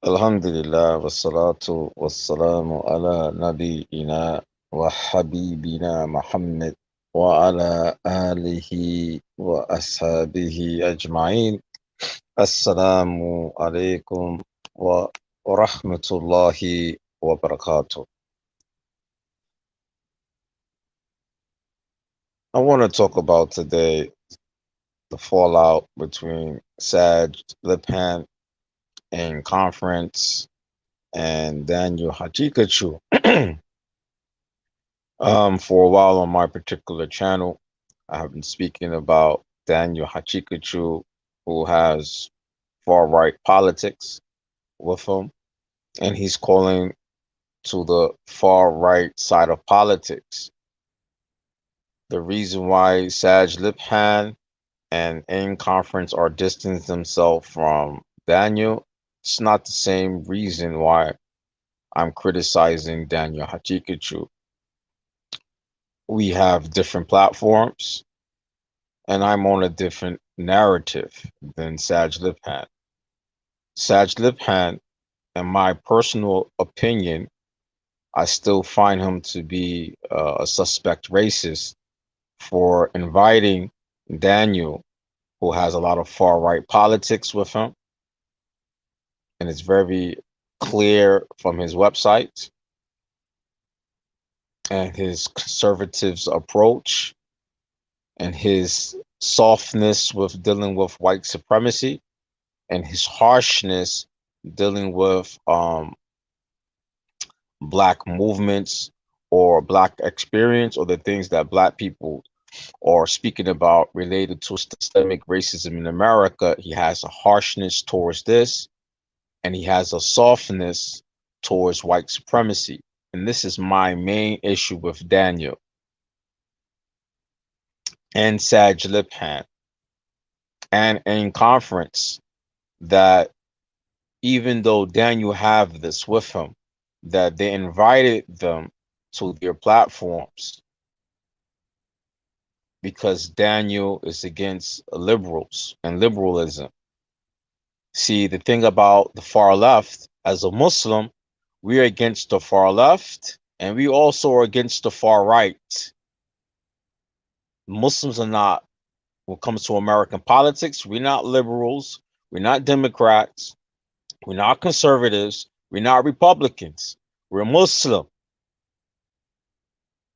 Alhamdulillah, wassalatu wassalamu ala nabiyyina wa habibina Muhammad wa ala alihi wa ashabihi ajma'in. Assalamu alaikum wa rahmatullahi wa barakatuh. I want to talk about today the fallout between Saajid Lipham in conference and Daniel Haqiqatjou. For a while on my particular channel, I have been speaking about Daniel Haqiqatjou, who has far right politics with him, and he's calling to the far right side of politics. The reason why Saajid Lipham and in conference are distancing themselves from Daniel, it's not the same reason why I'm criticizing Daniel Haqiqatjou. We have different platforms, and I'm on a different narrative than Saajid Lipham. Saajid Lipham, in my personal opinion, I still find him to be a suspect racist for inviting Daniel, who has a lot of far right politics with him. And it's very clear from his website and his conservatives approach and his softness with dealing with white supremacy and his harshness dealing with black movements or black experience or the things that black people are speaking about related to systemic racism in America. He has a harshness towards this, and he has a softness towards white supremacy. And this is my main issue with Daniel and Saajid Lipham and in conference, that even though Daniel have this with him, that they invited them to their platforms because Daniel is against liberals and liberalism. See, the thing about the far left, as a Muslim, we're against the far left and we also are against the far right. Muslims are not, when it comes to American politics, we're not liberals, we're not Democrats, we're not conservatives, we're not Republicans, we're Muslim.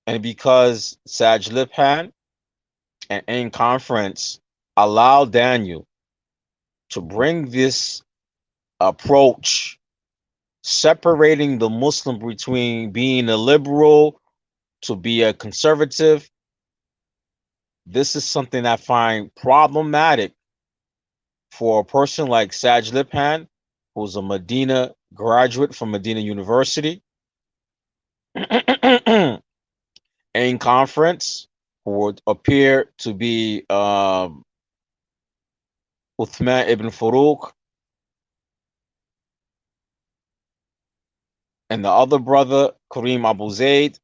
And because Saajid Lipham and in conference allowed Daniel to bring this approach, separating the Muslim between being a liberal to be a conservative, this is something I find problematic for a person like Saajid Lipham, who's a Medina graduate from Medina University, in conference, who would appear to be Uthman ibn Farouk, and the other brother, Kareem Abu Zaid,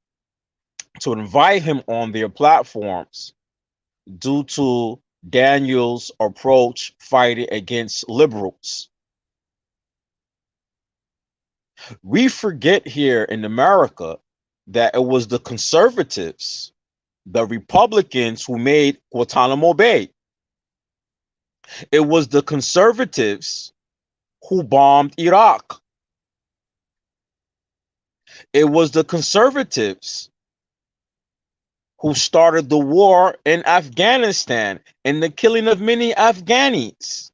to invite him on their platforms due to Daniel's approach fighting against liberals. We forget here in America that it was the conservatives, the Republicans, who made Guantanamo Bay. It was the conservatives who bombed Iraq. It was the conservatives who started the war in Afghanistan and the killing of many Afghanis.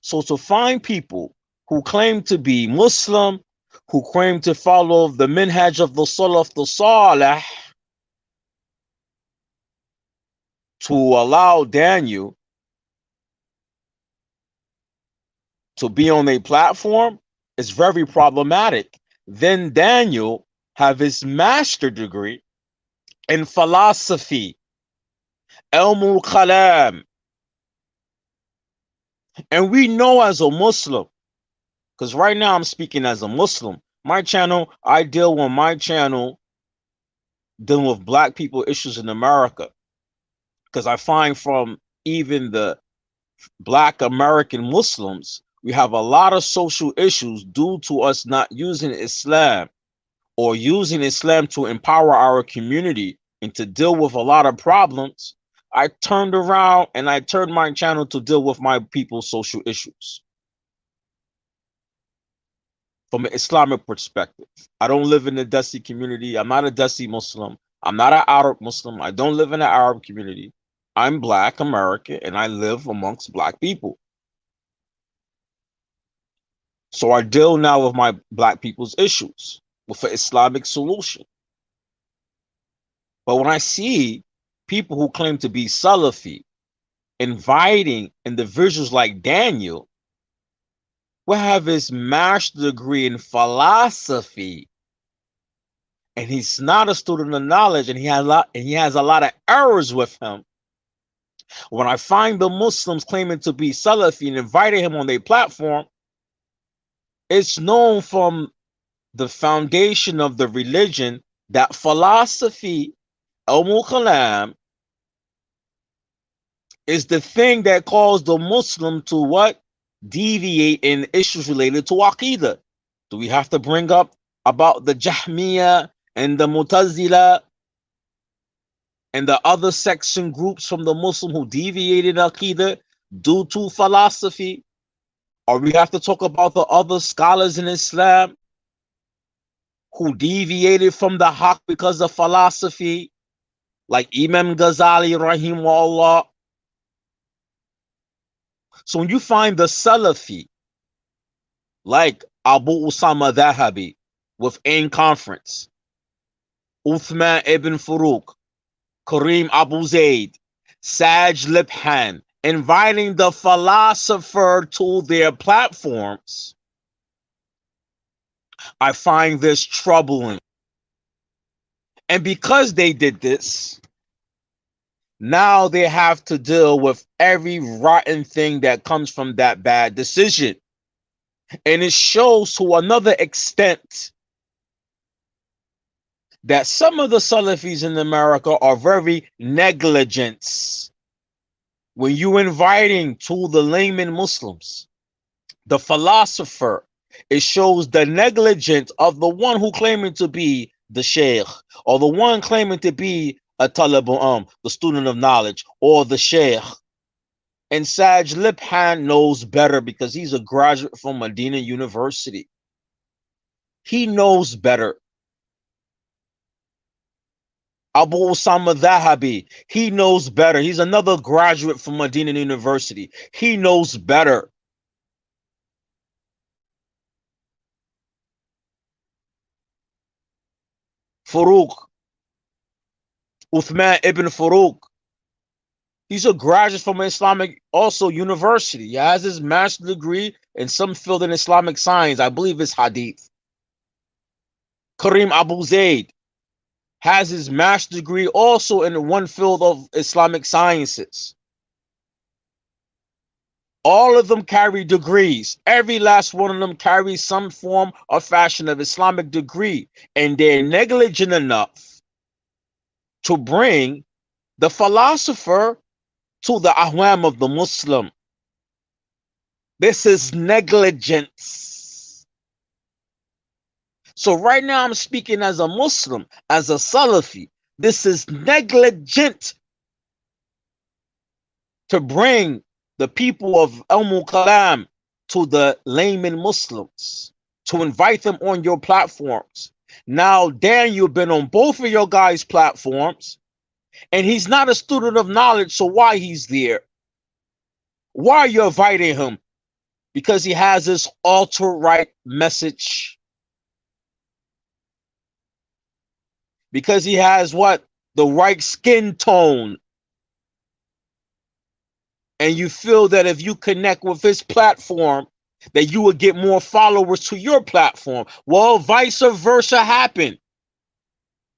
So to find people who claim to be Muslim, who claim to follow the minhaj of the Salaf the Salih, to allow Daniel to be on a platform is very problematic. Then Daniel have his master degree in philosophy, Ilmul Kalam. And we know as a Muslim, because right now I'm speaking as a Muslim. My channel, I deal on my channel dealing with black people issues in America. Because I find from even the Black American Muslims, we have a lot of social issues due to us not using Islam or using Islam to empower our community and to deal with a lot of problems. I turned around and I turned my channel to deal with my people's social issues from an Islamic perspective. I don't live in the Desi community. I'm not a Desi Muslim. I'm not an Arab Muslim. I don't live in an Arab community. I'm Black American and I live amongst Black people. So I deal now with my Black people's issues with an Islamic solution. But when I see people who claim to be Salafi inviting individuals like Daniel, who have his master's degree in philosophy, and he's not a student of knowledge, and he has a lot of errors with him. When I find the Muslims claiming to be Salafi and inviting him on their platform, it's known from the foundation of the religion that philosophy, al-Kalam, is the thing that caused the Muslim to what? Deviate in issues related to Aqidah. Do we have to bring up about the Jahmiyyah and the Mu'tazila and the other section groups from the Muslim who deviated in Aqidah due to philosophy? Or we have to talk about the other scholars in Islam who deviated from the Haqq because of philosophy, like Imam Ghazali, rahimahullah. So when you find the Salafi, like Abu Usama Dhahabi with Ain Conference, Uthman ibn Farouk, Kareem Abu Zaid, Saajid Lipham, inviting the philosopher to their platforms, I find this troubling. And because they did this, now they have to deal with every rotten thing that comes from that bad decision. And it shows to another extent that some of the Salafis in America are very negligent. When you're inviting to the layman Muslims, the philosopher, it shows the negligence of the one who claiming to be the sheikh, or the one claiming to be a talib, the student of knowledge, or the sheikh. And Saajid Lipham knows better because he's a graduate from Medina University. He knows better. Abu Usama Dhahabi, he knows better. He's another graduate from Medina University. He knows better. Farouk, Uthman ibn Farouk, he's a graduate from Islamic also university. He has his master's degree in some field in Islamic science. I believe it's Hadith. Kareem Abu Zaid has his master's degree also in one field of Islamic sciences. All of them carry degrees. Every last one of them carries some form or fashion of Islamic degree. And they're negligent enough to bring the philosopher to the ahwam of the Muslim. This is negligence. So right now I'm speaking as a Muslim, as a Salafi. This is negligent to bring the people of Kalam to the layman Muslims, to invite them on your platforms. Now, Daniel been on both of your guys' platforms, and he's not a student of knowledge, so why he's there? Why are you inviting him? Because he has this ultra-right message. Because he has what? The right skin tone. And you feel that if you connect with his platform, that you would get more followers to your platform. Well, vice versa happened.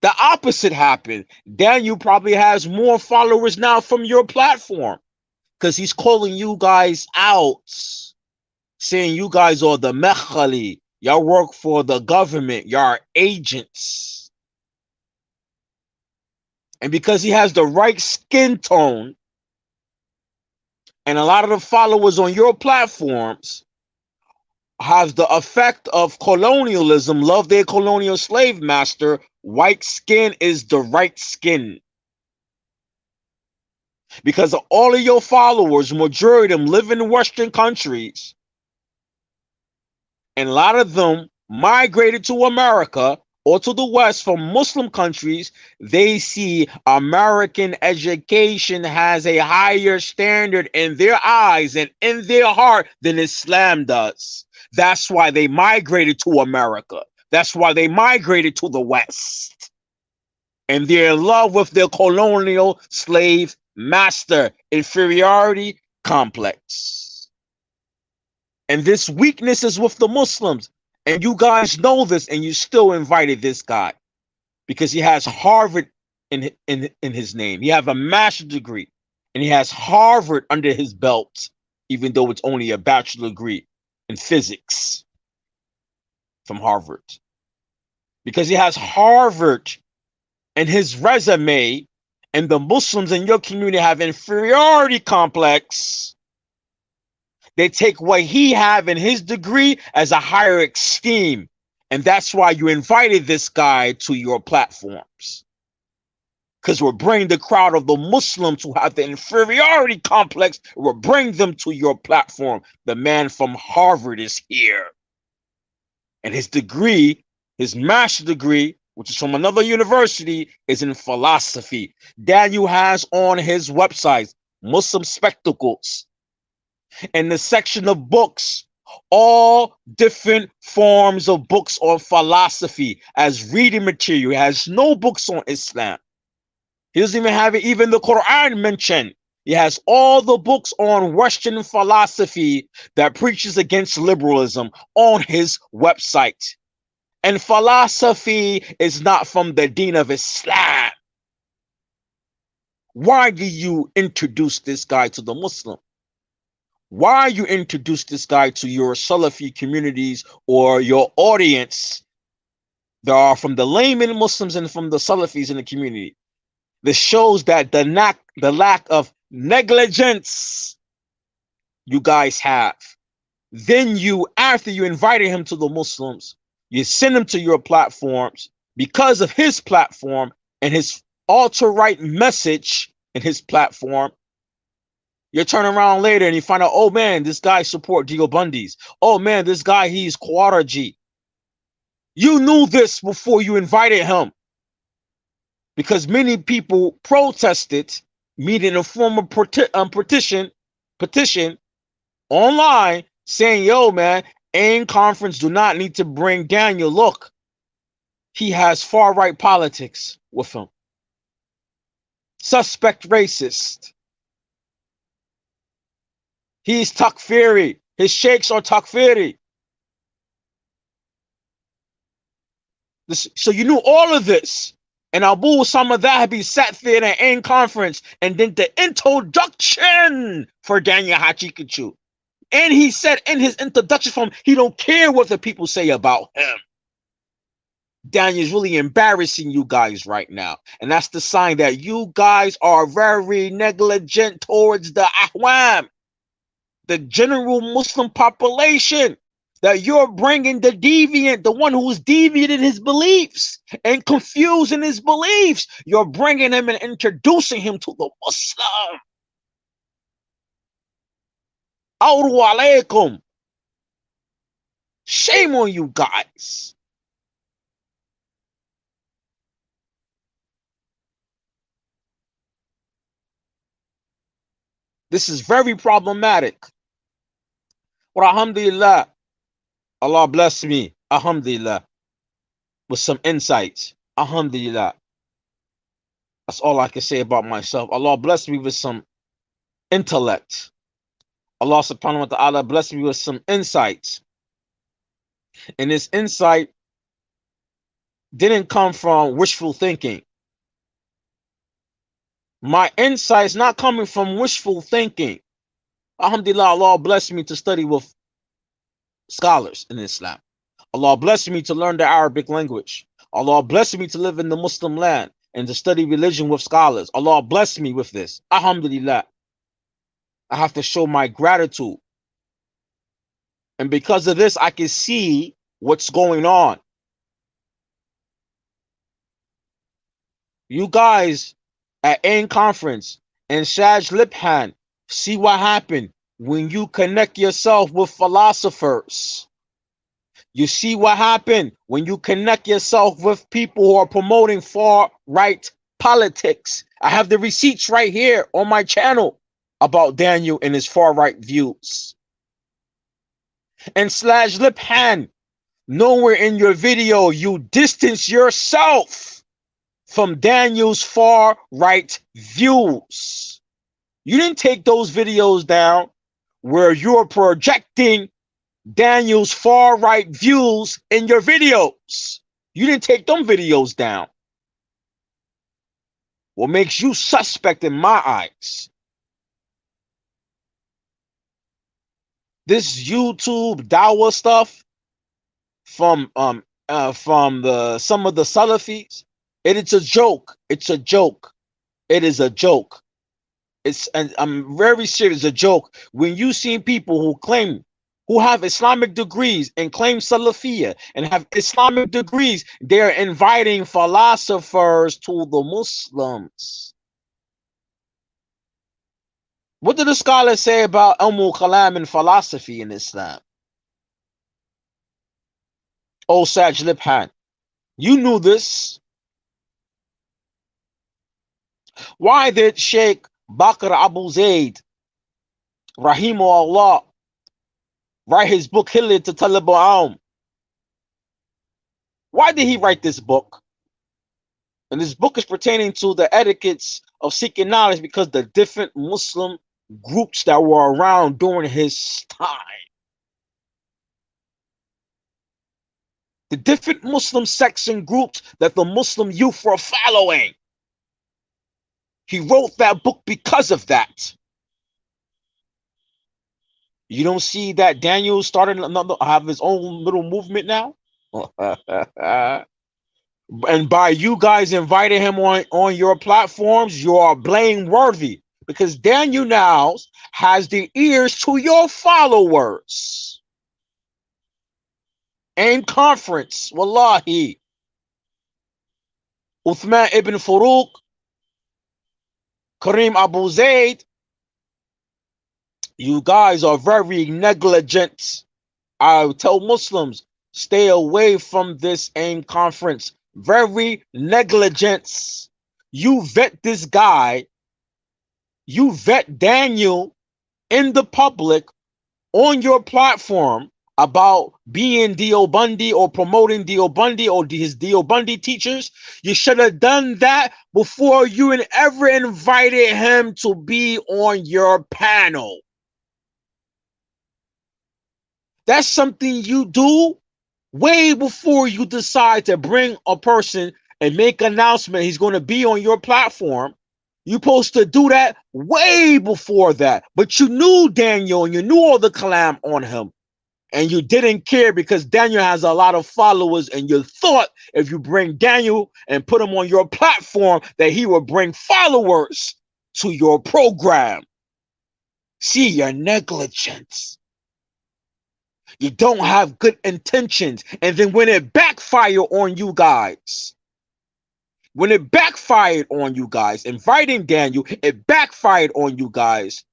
The opposite happened. Daniel probably has more followers now from your platform because he's calling you guys out, saying you guys are the mekhali. Y'all work for the government. Y'all are agents. And because he has the right skin tone, And a lot of the followers on your platforms has the effect of colonialism, love their colonial slave master. White skin is the right skin. Because all of your followers, majority of them live in Western countries, and a lot of them migrated to America or to the West from Muslim countries. They see American education has a higher standard in their eyes and in their heart than Islam does. That's why they migrated to America. That's why they migrated to the West. And they're in love with their colonial slave master, inferiority complex. And this weakness is with the Muslims. And you guys know this, and you still invited this guy because he has Harvard in his name. He has a master's degree, and he has Harvard under his belt, even though it's only a bachelor degree in physics from Harvard. Because he has Harvard in his resume, and the Muslims in your community have inferiority complex. They take what he have in his degree as a higher esteem. And that's why you invited this guy to your platforms. Because we're bringing the crowd of the Muslims who have the inferiority complex, we'll bring them to your platform. The man from Harvard is here. And his degree, his master's degree, which is from another university, is in philosophy. Daniel has on his website, Muslim Spectacles, in the section of books, all different forms of books on philosophy as reading material. He has no books on Islam. He doesn't even have even the Quran mentioned. He has all the books on Western philosophy that preaches against liberalism on his website. And philosophy is not from the deen of Islam. Why do you introduce this guy to the Muslim? Why you introduce this guy to your Salafi communities or your audience that are from the layman Muslims and from the Salafis in the community? This shows that the lack of negligence you guys have. Then you, after you invited him to the Muslims, you send him to your platforms because of his platform and his ultra-right message in his platform. You turn around later and you find out, oh man, this guy support Gio Bundy's. Oh man, this guy, he's Quarter G. You knew this before you invited him. Because many people protested, meeting a form of petition online saying, yo man, AIM conference do not need to bring Daniel. Look, he has far-right politics with him. Suspect racist. He's takfiri. His sheikhs are takfiri. So you knew all of this. And Abu Osama Dhabi sat there in an AIM conference and did the introduction for Daniel Haqiqatjou. And he said in his introduction from he don't care what the people say about him. Daniel's really embarrassing you guys right now. And that's the sign that you guys are very negligent towards the Ahwam, the general Muslim population, that you're bringing the deviant, the one who's deviant in his beliefs and confused in his beliefs. You're bringing him and introducing him to the Muslim. Awru alaykum. Shame on you guys. This is very problematic. Well, alhamdulillah, Allah bless me, alhamdulillah, with some insights. Alhamdulillah. That's all I can say about myself. Allah bless me with some intellect. Allah subhanahu wa ta'ala bless me with some insights. And this insight didn't come from wishful thinking. My insight's not coming from wishful thinking. Alhamdulillah, Allah bless me to study with scholars in Islam. Allah bless me to learn the Arabic language. Allah bless me to live in the Muslim land and to study religion with scholars. Allah bless me with this. Alhamdulillah. I have to show my gratitude. And because of this, I can see what's going on. You guys at AIM conference and Saajid Lipham, see what happened when you connect yourself with philosophers. You see what happened when you connect yourself with people who are promoting far-right politics. I have the receipts right here on my channel about Daniel and his far-right views. And Saajid Lipham, nowhere in your video you distance yourself from Daniel's far-right views. You didn't take those videos down where you're projecting Daniel's far-right views in your videos. You didn't take them videos down. What makes you suspect in my eyes? This YouTube dawah stuff from some of the Salafis, it's a joke. It's a joke. It is a joke. And I'm very serious, a joke. When you see people who have Islamic degrees and claim Salafiyah and have Islamic degrees, they're inviting philosophers to the Muslims. What did the scholars say about Kalam and philosophy in Islam? Oh, Saajid Lipham, you knew this. Why did Sheikh Bakr Abu Zayd, Rahimahullah, write his book Hilal to Talib al-Ilm? Why did he write this book? And this book is pertaining to the etiquettes of seeking knowledge because the different Muslim groups that were around during his time. The different Muslim sects and groups that the Muslim youth were following. He wrote that book because of that. You don't see that Daniel started have his own little movement now? And by you guys inviting him on your platforms, you are blameworthy because Daniel now has the ears to your followers. AIM conference, wallahi. Uthman ibn Farouk, Kareem Abu Zayd, you guys are very negligent. I tell Muslims, stay away from this AIM conference. Very negligent. You vet this guy. You vet Daniel in the public on your platform about being Deobandi or promoting Deobandi or his Deobandi teachers. You should have done that before you ever invited him to be on your panel. That's something you do way before you decide to bring a person and make an announcement he's going to be on your platform. You're supposed to do that way before that. But you knew Daniel and you knew all the kalam on him. And you didn't care because Daniel has a lot of followers and you thought if you bring Daniel and put him on your platform that he would bring followers to your program. See, you're negligent. You don't have good intentions. And then when it backfired on you guys, inviting Daniel, it backfired on you guys.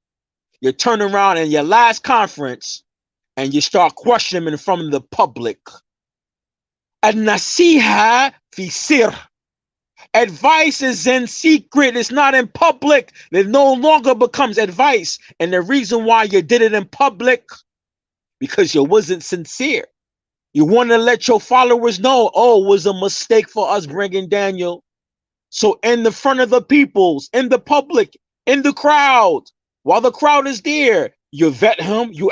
You turn around in your last conference and you start questioning from the public. An-nasiha fi sir. Advice is in secret. It's not in public. It no longer becomes advice. And the reason why you did it in public, because you wasn't sincere. You want to let your followers know, oh, it was a mistake for us bringing Daniel. So in the front of the peoples, in the public, in the crowd, while the crowd is there, you vet him, you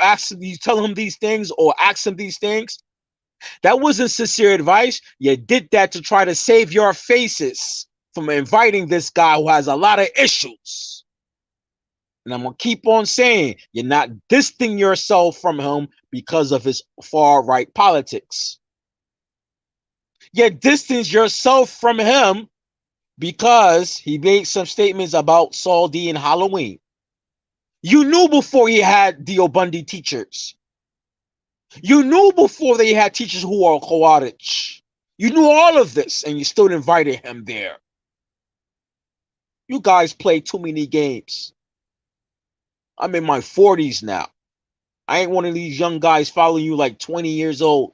tell him these things or ask him these things. That wasn't sincere advice. You did that to try to save your faces from inviting this guy who has a lot of issues. And I'm going to keep on saying, you're not distancing yourself from him because of his far-right politics. You distance yourself from him because he made some statements about Saudi and Halloween. You knew before he had Deobandi teachers. You knew before they had teachers who are Khawarij. You knew all of this, and you still invited him there. You guys play too many games. I'm in my 40s now. I ain't one of these young guys following you like 20 years old.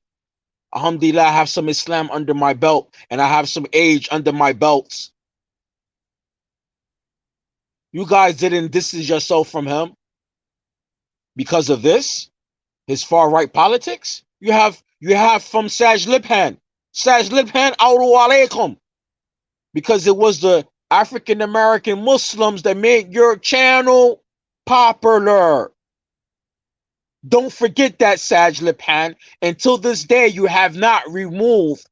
Alhamdulillah, I have some Islam under my belt, and I have some age under my belts. You guys didn't distance yourself from him because of this, his far right politics. You have from Saajid Lipham. Saajid Lipham, Audu alaikum. Because it was the African American Muslims that made your channel popular. Don't forget that, Saajid Lipham. Until this day, you have not removed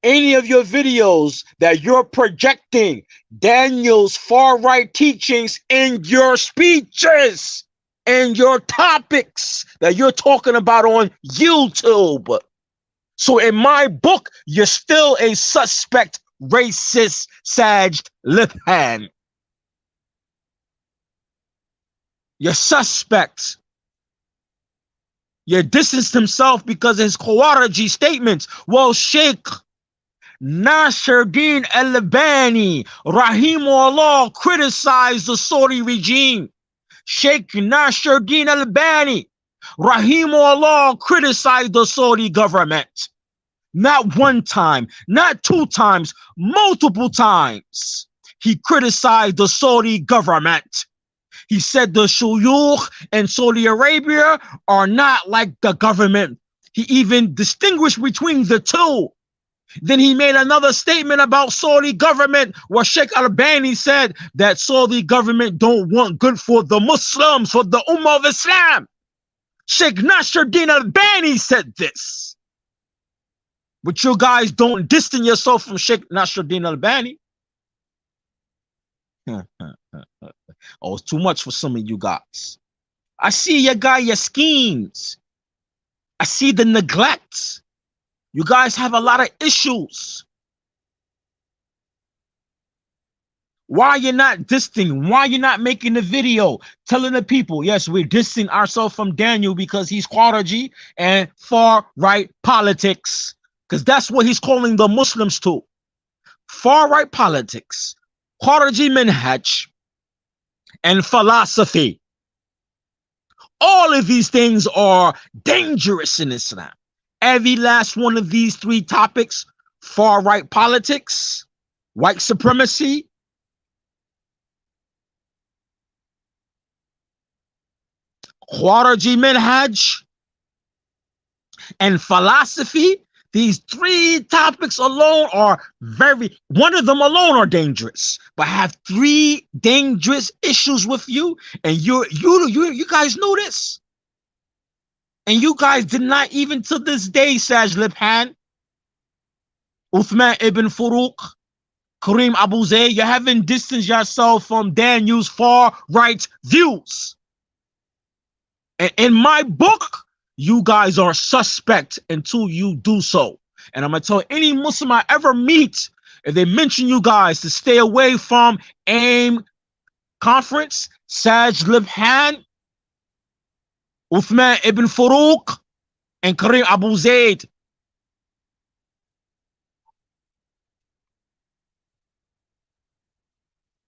any of your videos that you're projecting Daniel's far-right teachings in your speeches and your topics that you're talking about on YouTube. So in my book, you're still a suspect racist, Saajid Lipham. You're suspect. You distanced himself because of his Khawariji statements. Well, Sheikh Nasruddin al-Albani, rahimahullah, criticized the Saudi regime. Sheikh Nasruddin al-Albani, rahimahullah, criticized the Saudi government. Not one time, not two times, multiple times. He criticized the Saudi government. He said the shuyukh in Saudi Arabia are not like the government. He even distinguished between the two. Then he made another statement about Saudi government where Sheikh Albani said that Saudi government don't want good for the Muslims, for the Ummah of Islam. Sheikh Nasruddin Albani said this. But you guys don't distance yourself from Sheikh Nasruddin Albani. Oh, it's too much for some of you guys. I see your schemes. I see the neglect. You guys have a lot of issues. Why are you not distancing? Why are you not making the video telling the people, yes, we're distancing ourselves from Daniel because he's Khawariji and far-right politics? Because that's what he's calling the Muslims to. Far-right politics, Khawariji minhaj, and philosophy. All of these things are dangerous in Islam. Every last one of these three topics, far-right politics, white supremacy, Khawariji minhaj, and philosophy, these three topics alone are one of them alone are dangerous. But I have three dangerous issues with you, and you guys know this. And you guys did not even to this day, Saajid Lipham, Uthman ibn Farouk, Kareem Abu Zayd, you haven't distanced yourself from Daniel's far-right views. And in my book, you guys are suspect until you do so. And I'm going to tell any Muslim I ever meet, if they mention you guys, to stay away from AIM conference, Saajid Lipham, Uthman ibn Farouk, and Kareem Abu Zayd.